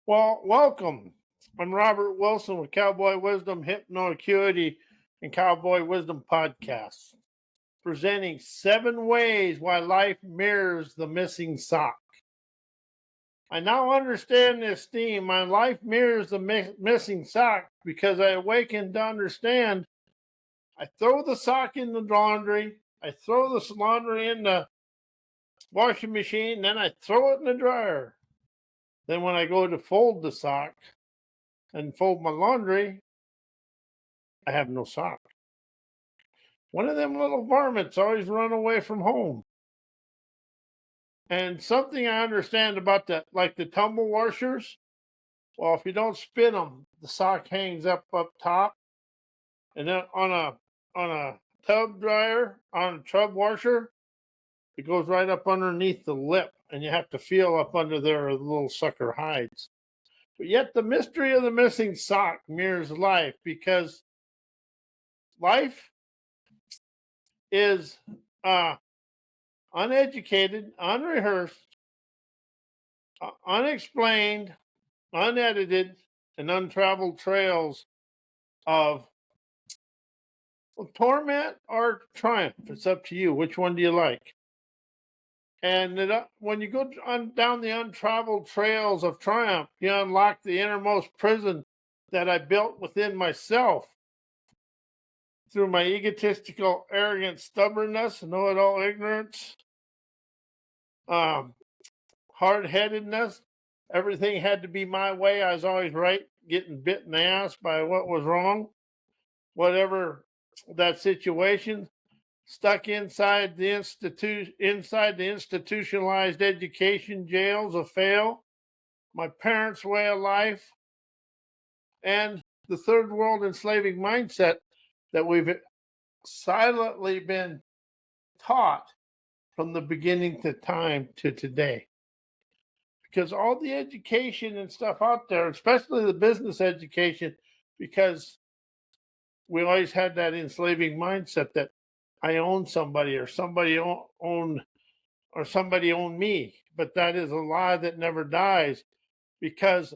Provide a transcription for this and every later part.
Well, welcome. I'm Robert Wilson with Cowboy Wisdom, Hypnoacuity, and Cowboy Wisdom podcasts, presenting 7 ways why life mirrors the missing sock. I now understand this theme. My life mirrors the missing sock because I awakened to understand. I throw the sock in the laundry, I throw the laundry in the washing machine, then I throw it in the dryer. Then when I go to fold the sock and fold my laundry, I have no sock. One of them little varmints always run away from home. And something I understand about that, like the tumble washers, well, if you don't spin them, the sock hangs up top, and then on a tub dryer, on a tub washer, it goes right up underneath the lip, and you have to feel up under there where the little sucker hides. But yet the mystery of the missing sock mirrors life, because life is uneducated, unrehearsed, unexplained, unedited, and untraveled trails of torment or triumph. It's up to you. Which one do you like? And when you go down the untraveled trails of triumph, you unlock the innermost prison that I built within myself through my egotistical, arrogant stubbornness, know-it-all ignorance, hard-headedness. Everything had to be my way. I was always right, getting bit in the ass by what was wrong, whatever that situation. Stuck inside the institutionalized education jails of fail, my parents' way of life, and the third world enslaving mindset that we've silently been taught from the beginning to time to today. Because all the education and stuff out there, especially the business education, because we always had that enslaving mindset that I own somebody or somebody owned or somebody owned me. But that is a lie that never dies, because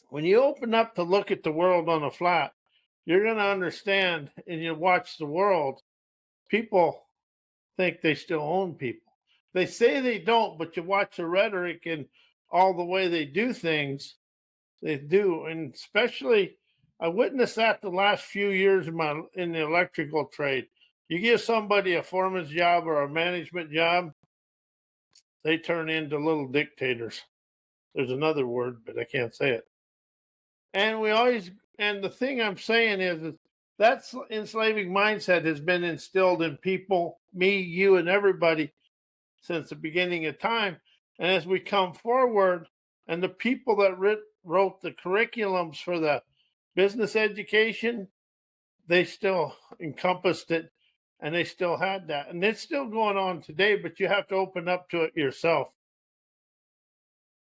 when you open up to look at the world on a flat, you're going to understand, and you watch the world, people think they still own people. They say they don't, but you watch the rhetoric and all the way they do things, they do. And especially, I witnessed that the last few years in the electrical trade. You give somebody a foreman's job or a management job, they turn into little dictators. There's another word, but I can't say it. And the thing I'm saying is that enslaving mindset has been instilled in people, me, you, and everybody since the beginning of time. And as we come forward, and the people that wrote the curriculums for the business education, they still encompassed it, and they still had that. And it's still going on today, but you have to open up to it yourself.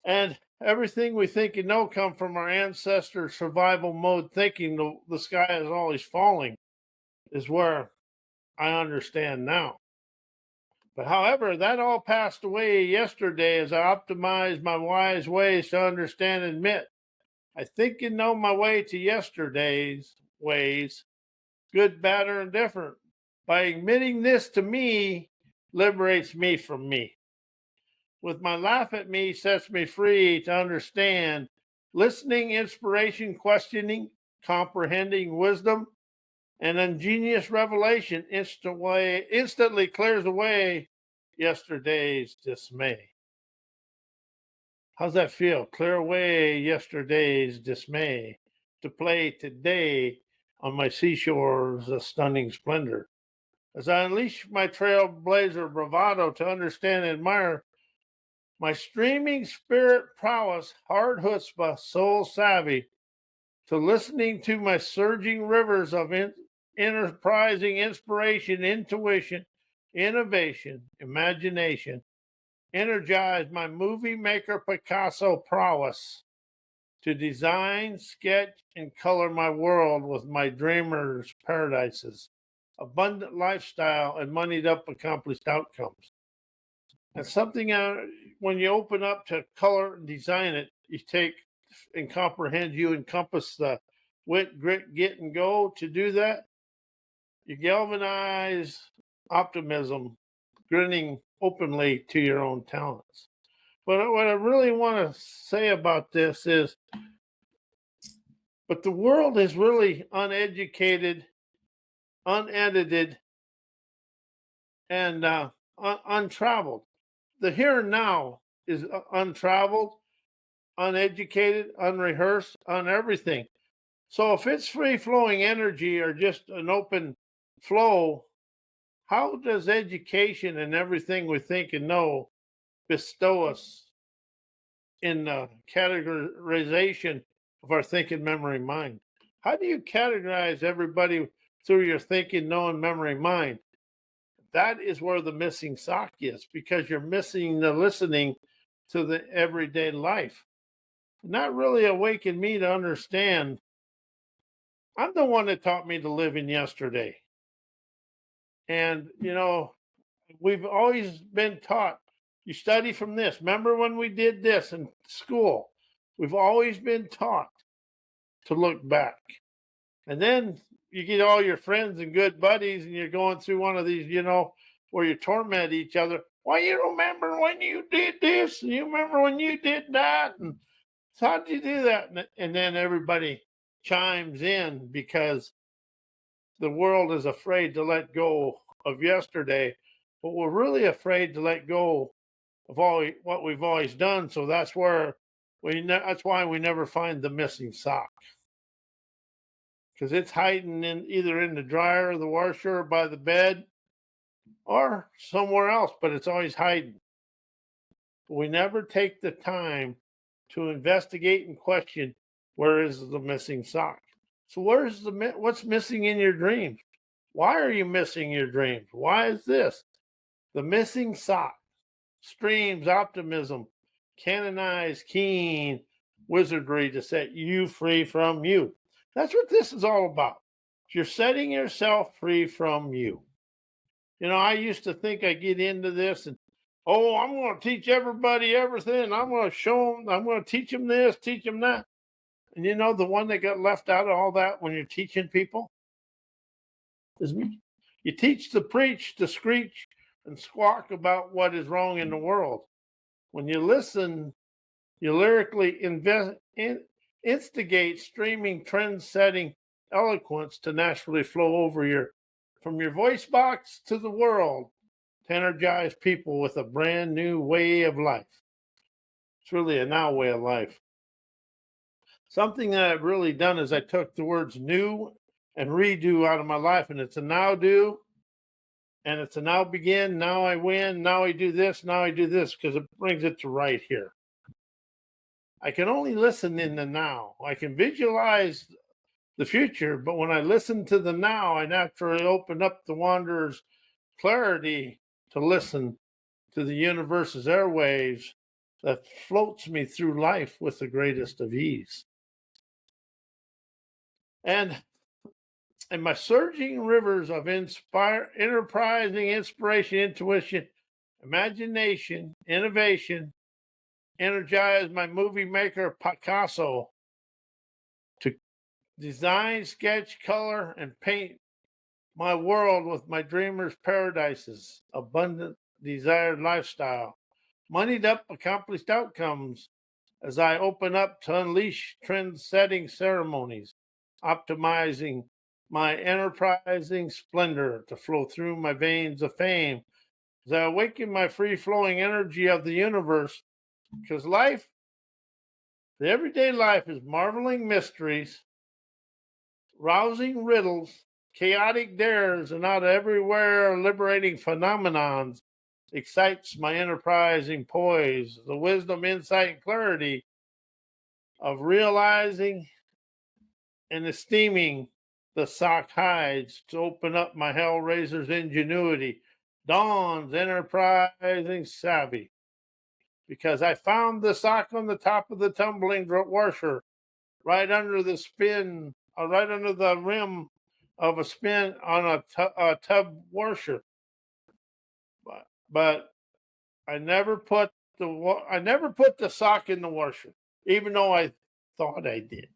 And everything we think and know come from our ancestors' survival mode thinking the sky is always falling, is where I understand now. But however, that all passed away yesterday as I optimized my wise ways to understand and admit. I think and know my way to yesterday's ways, good, bad, or indifferent. By admitting this to me, liberates me from me. With my laugh at me sets me free to understand, listening, inspiration, questioning, comprehending wisdom, and ingenious revelation instantly clears away yesterday's dismay. How's that feel? Clear away yesterday's dismay to play today on my seashores a stunning splendor. As I unleash my trailblazer bravado to understand and admire my streaming spirit prowess, hard chutzpah, soul savvy, to listening to my surging rivers of enterprising inspiration, intuition, innovation, imagination, energize my movie maker Picasso prowess to design, sketch, and color my world with my dreamers' paradises, abundant lifestyle, and moneyed up accomplished outcomes. And something when you open up to color and design it, you take and comprehend, you encompass the wit, grit, get, and go to do that. You galvanize optimism, grinning openly to your own talents. But what I really want to say about this is, but the world is really uneducated, unedited, and untraveled. The here and now is untraveled, uneducated, unrehearsed, on everything. So if it's free flowing energy or just an open flow, how does education and everything we think and know bestow us in the categorization of our thinking, memory, mind? How do you categorize everybody through your thinking, knowing, memory, mind? That is where the missing sock is, because you're missing the listening to the everyday life. Not really awakened me to understand. I'm the one that taught me to live in yesterday. And, we've always been taught, you study from this. Remember when we did this in school? We've always been taught to look back. And then you get all your friends and good buddies, and you're going through one of these, where you torment each other. Well, you remember when you did this, and you remember when you did that, and how'd you do that? And then everybody chimes in because the world is afraid to let go of yesterday, but we're really afraid to let go of all what we've always done. So that's where that's why we never find the missing sock, because it's hiding either in the dryer or the washer or by the bed or somewhere else, but it's always hiding. We never take the time to investigate and question, where is the missing sock? So what's missing in your dreams? Why are you missing your dreams? Why is this? The missing sock streams optimism, canonized keen wizardry to set you free from you. That's what this is all about. You're setting yourself free from you. I used to think I'd get into this and, I'm going to teach everybody everything. I'm going to show them, I'm going to teach them this, teach them that. And the one that got left out of all that when you're teaching people is me. You teach to preach, to screech, and squawk about what is wrong in the world. When you listen, you lyrically instigate streaming, trend-setting eloquence to naturally flow over from your voice box to the world, to energize people with a brand new way of life. It's really a now way of life. Something that I've really done is I took the words new and redo out of my life, and it's a now do, and it's a now begin, now I win, now I do this, because it brings it to right here. I can only listen in the now. I can visualize the future, but when I listen to the now, I naturally open up the wanderer's clarity to listen to the universe's airwaves that floats me through life with the greatest of ease. And my surging rivers of enterprising inspiration, intuition, imagination, innovation, energize my movie maker Picasso to design, sketch, color, and paint my world with my dreamer's paradises, abundant, desired lifestyle, moneyed up, accomplished outcomes as I open up to unleash trend-setting ceremonies, optimizing my enterprising splendor to flow through my veins of fame as I awaken my free-flowing energy of the universe, because the everyday life is marveling mysteries, rousing riddles, chaotic dares, and out of everywhere liberating phenomenons excites my enterprising poise, the wisdom, insight, and clarity of realizing and esteeming the sock hides to open up my hellraiser's ingenuity, Dawn's enterprising savvy. Because I found the sock on the top of the tumbling washer, right under the rim of a spin on a tub washer. But I never put the sock in the washer. even though I thought I did.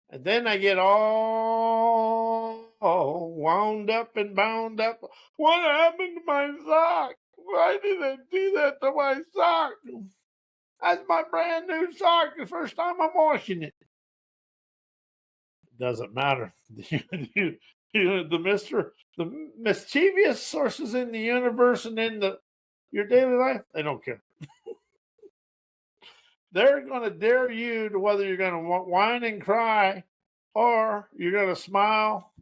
And then I get all wound up and bound up. What happened to my sock? Why did they do that to my sock? That's my brand new sock. The first time I'm washing it. Doesn't matter. The mischievous sources in the universe and in your daily life, they don't care. They're going to dare you to whether you're going to whine and cry or you're going to smile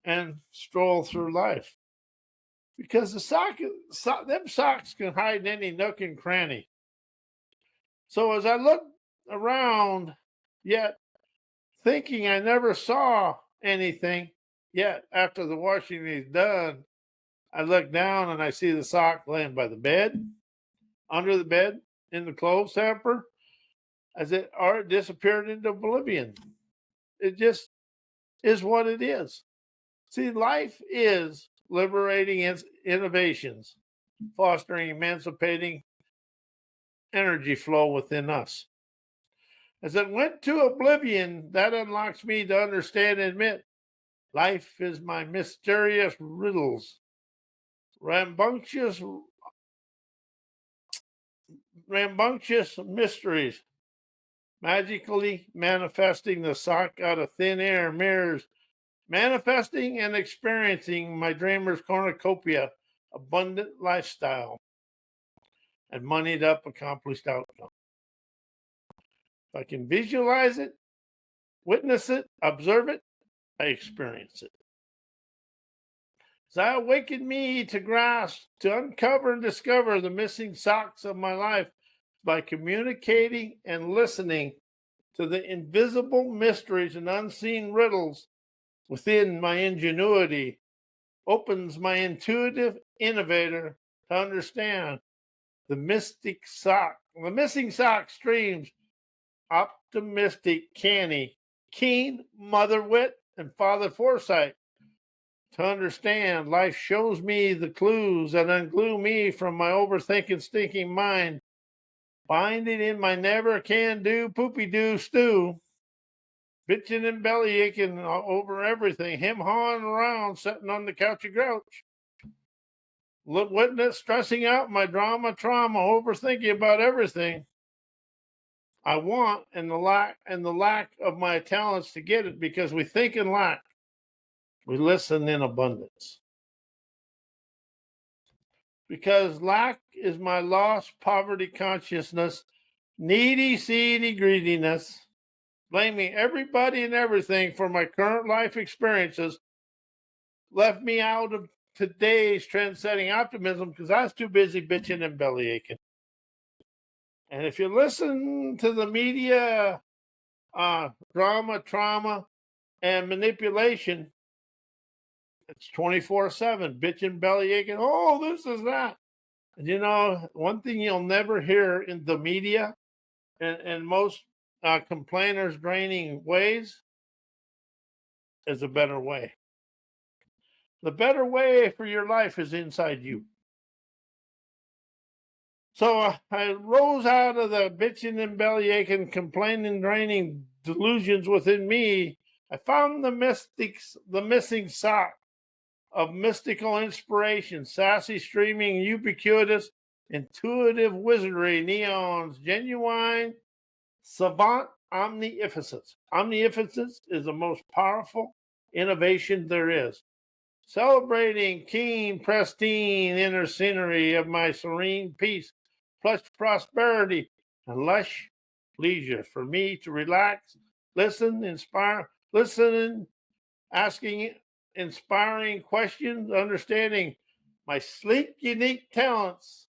and stroll through life. Because them socks can hide in any nook and cranny. So as I look around, yet thinking I never saw anything, yet after the washing is done, I look down and I see the sock laying by the bed, under the bed, in the clothes hamper, as it disappeared into oblivion. It just is what it is. See, life is liberating innovations, fostering emancipating energy flow within us. As it went to oblivion, that unlocks me to understand and admit life is my mysterious riddles, rambunctious mysteries, magically manifesting the sock out of thin air, mirrors, manifesting and experiencing my dreamer's cornucopia, abundant lifestyle, and moneyed up accomplished outcome. If I can visualize it, witness it, observe it, I experience it. As I awaken me to grasp, to uncover and discover the missing socks of my life by communicating and listening to the invisible mysteries and unseen riddles within my ingenuity, opens my intuitive innovator to understand the missing sock streams, optimistic, canny, keen mother wit and father foresight. To understand, life shows me the clues that unglue me from my overthinking, stinking mind, binding in my never can do, poopy do stew, bitching and belly aching over everything, him hawing around, sitting on the couch of grouch. Witness stressing out my trauma, overthinking about everything I want, and the lack of my talents to get it, because we think in lack. We listen in abundance. Because lack is my lost poverty consciousness, needy, seedy greediness, blaming everybody and everything for my current life experiences, left me out of today's trend-setting optimism because I was too busy bitching and belly aching. And if you listen to the media drama, trauma, and manipulation, it's 24/7, bitching, belly aching. Oh, this is that. And you know, one thing you'll never hear in the media and most complainers draining ways is a better way. The better way for your life is inside you. So I rose out of the bitching and belly aching, complaining, draining delusions within me. I found the missing sock of mystical inspiration, sassy, streaming, ubiquitous, intuitive wizardry, neons, genuine, savant omnificence. Omnificence is the most powerful innovation there is. Celebrating keen, pristine inner scenery of my serene peace, plush prosperity, and lush leisure for me to relax, listen, inspire, listening, asking inspiring questions, understanding my sleek, unique talents,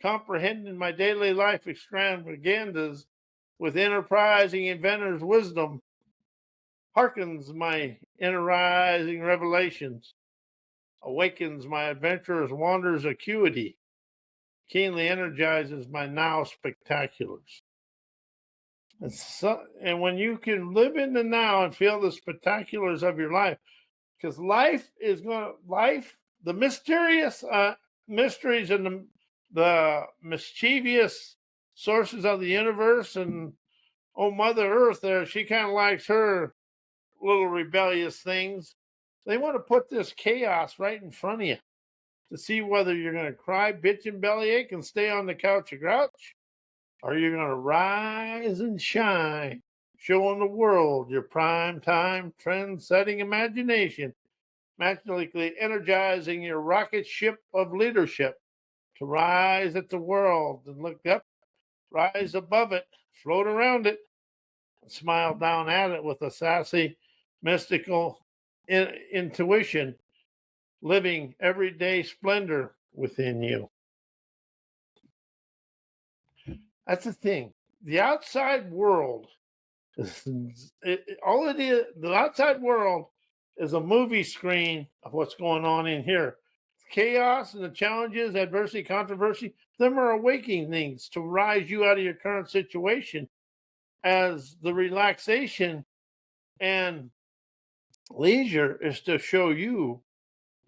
comprehending my daily life extravaganzas with enterprising inventor's wisdom, hearkens my enterprising revelations, awakens my adventurous wanders acuity, keenly energizes my now spectaculars. And when you can live in the now and feel the spectaculars of your life, because the mysterious mysteries and the mischievous sources of the universe, and Mother Earth there, she kind of likes her little rebellious things. They want to put this chaos right in front of you to see whether you're going to cry, bitch, and bellyache and stay on the couch of grouch, or you're going to rise and shine, showing the world your prime time, trend-setting imagination, magically energizing your rocket ship of leadership to rise at the world and look up, rise above it, float around it, and smile down at it with a sassy, mystical intuition, living everyday splendor within you. That's the thing. The outside world all it is. The outside world is a movie screen of what's going on in here. Chaos and the challenges, adversity, controversy, them are awakenings to rise you out of your current situation, as the relaxation and leisure is to show you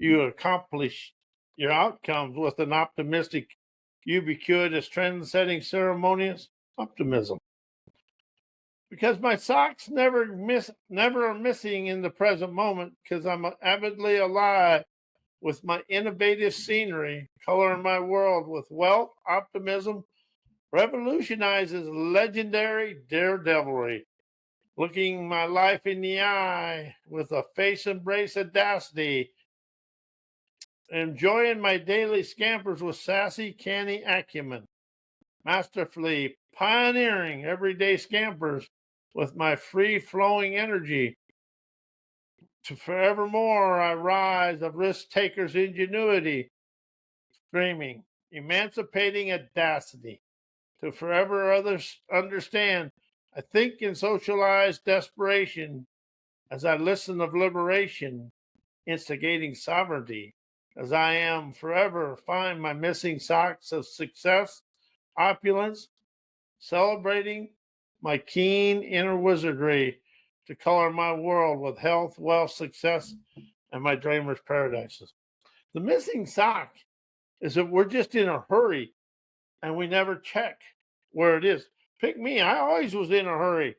accomplish your outcomes with an optimistic, ubiquitous, trend-setting, ceremonious optimism. Because my socks never are missing in the present moment, because I'm avidly alive with my innovative scenery, coloring my world with wealth, optimism, revolutionizes legendary daredevilry, looking my life in the eye with a face embrace audacity, enjoying my daily scampers with sassy, canny acumen, masterfully pioneering everyday scampers with my free-flowing energy. To forevermore I rise of risk-taker's ingenuity, screaming, emancipating audacity. To forever others understand, I think in socialized desperation, as I listen of liberation, instigating sovereignty, as I am forever find my missing socks of success, opulence, celebrating my keen inner wizardry to color my world with health, wealth, success, and my dreamer's paradises. The missing sock is that we're just in a hurry and we never check where it is. Pick me, I always was in a hurry.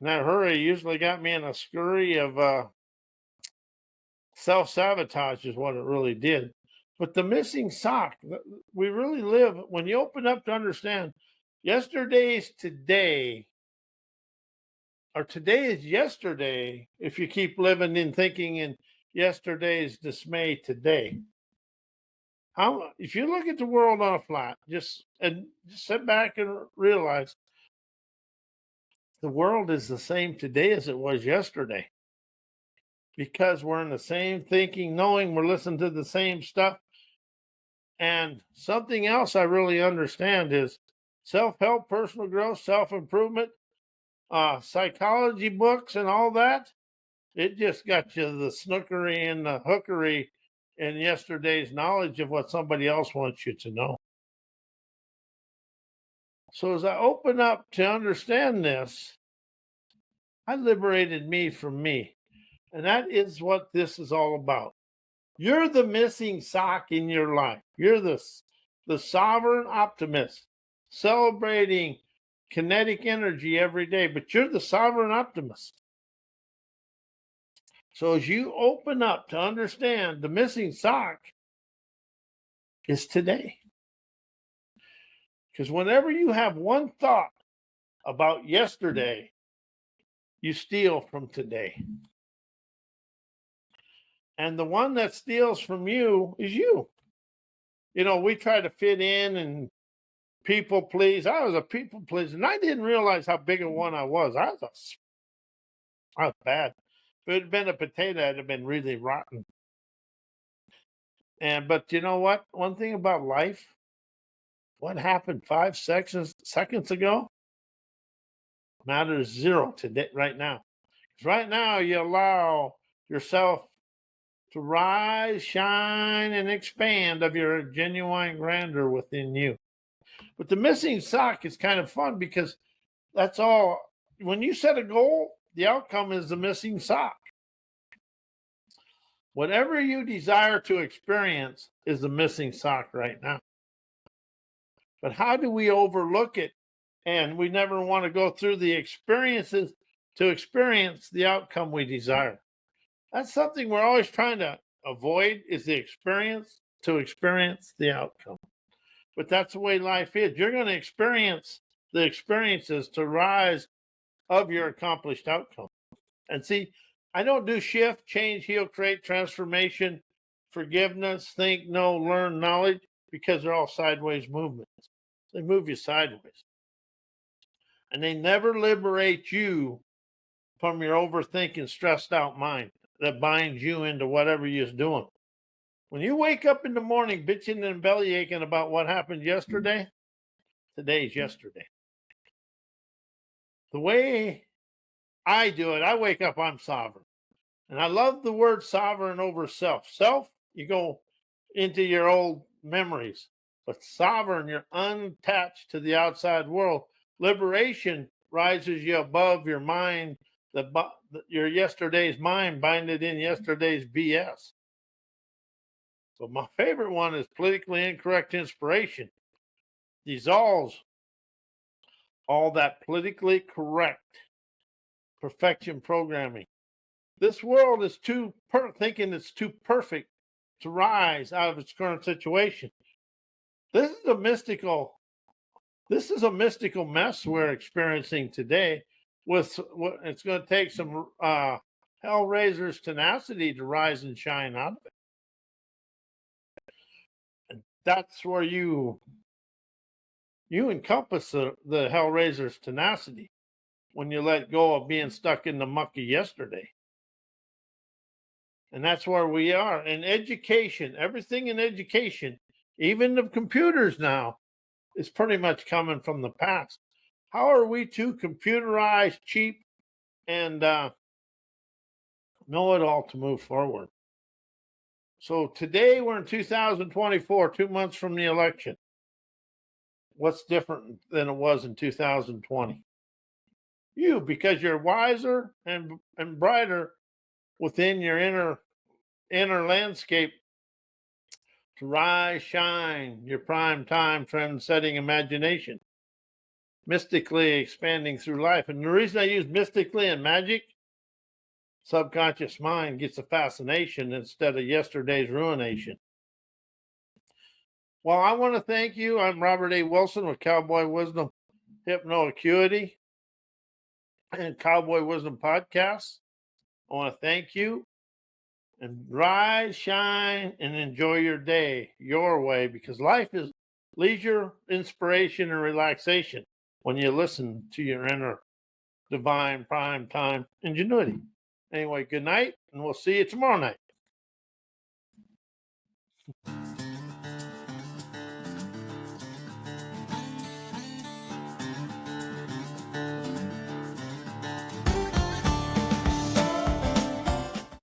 And that hurry usually got me in a scurry of self-sabotage is what it really did. But the missing sock, we really live, when you open up to understand, yesterday's today, or today is yesterday, if you keep living in thinking in yesterday's dismay today. If you look at the world on a flat, just sit back and realize the world is the same today as it was yesterday, because we're in the same thinking, knowing, we're listening to the same stuff. And something else I really understand is self-help, personal growth, self-improvement, psychology books and all that. It just got you the snookery and the hookery in yesterday's knowledge of what somebody else wants you to know. So as I open up to understand this, I liberated me from me. And that is what this is all about. You're the missing sock in your life. You're the sovereign optimist, celebrating kinetic energy every day, but you're the sovereign optimist. So as you open up to understand, the missing sock is today. Because whenever you have one thought about yesterday, you steal from today. And the one that steals from you is you. You know, we try to fit in and people please. I was a people pleaser, and I didn't realize how big a one I was. I was bad. If it had been a potato, I'd have been really rotten. But you know what? One thing about life, what happened 5 seconds ago matters zero today, right now. Because right now you allow yourself to rise, shine, and expand of your genuine grandeur within you. But the missing sock is kind of fun because that's all. When you set a goal, the outcome is the missing sock. Whatever you desire to experience is the missing sock right now. But how do we overlook it? And we never want to go through the experiences to experience the outcome we desire. That's something we're always trying to avoid, is the experience to experience the outcome. But that's the way life is. You're going to experience the experiences to rise of your accomplished outcome. And see, I don't do shift, change, heal, create, transformation, forgiveness, think, know, learn, knowledge, because they're all sideways movements. They move you sideways. And they never liberate you from your overthinking, stressed out mind that binds you into whatever you're doing. When you wake up in the morning bitching and belly aching about what happened yesterday, today's yesterday. The way I do it, I wake up, I'm sovereign. And I love the word sovereign over self. Self, you go into your old memories. But sovereign, you're unattached to the outside world. Liberation rises you above your mind, your yesterday's mind, bind it in yesterday's BS. So my favorite one is politically incorrect inspiration. Dissolves all that politically correct perfection programming. This world is thinking it's too perfect to rise out of its current situation. This is a mystical mess we're experiencing today. It's going to take some hellraiser's tenacity to rise and shine out of it. And that's where you encompass the hellraiser's tenacity when you let go of being stuck in the muck of yesterday. And that's where we are. In education, everything in education, even the computers now, is pretty much coming from the past. How are we too computerized, cheap, and know it all to move forward? So today we're in 2024, 2 months from the election. What's different than it was in 2020? You, because you're wiser and brighter within your inner landscape to rise, shine, your prime time, trend-setting imagination, mystically expanding through life. And the reason I use mystically and magic, subconscious mind gets a fascination instead of yesterday's ruination. Well, I want to thank you. I'm Robert A. Wilson with Cowboy Wisdom, Hypnoacuity, and Cowboy Wisdom Podcast. I want to thank you, and rise, shine, and enjoy your day your way, because life is leisure, inspiration, and relaxation when you listen to your inner divine prime time ingenuity. Anyway, good night, and we'll see you tomorrow night.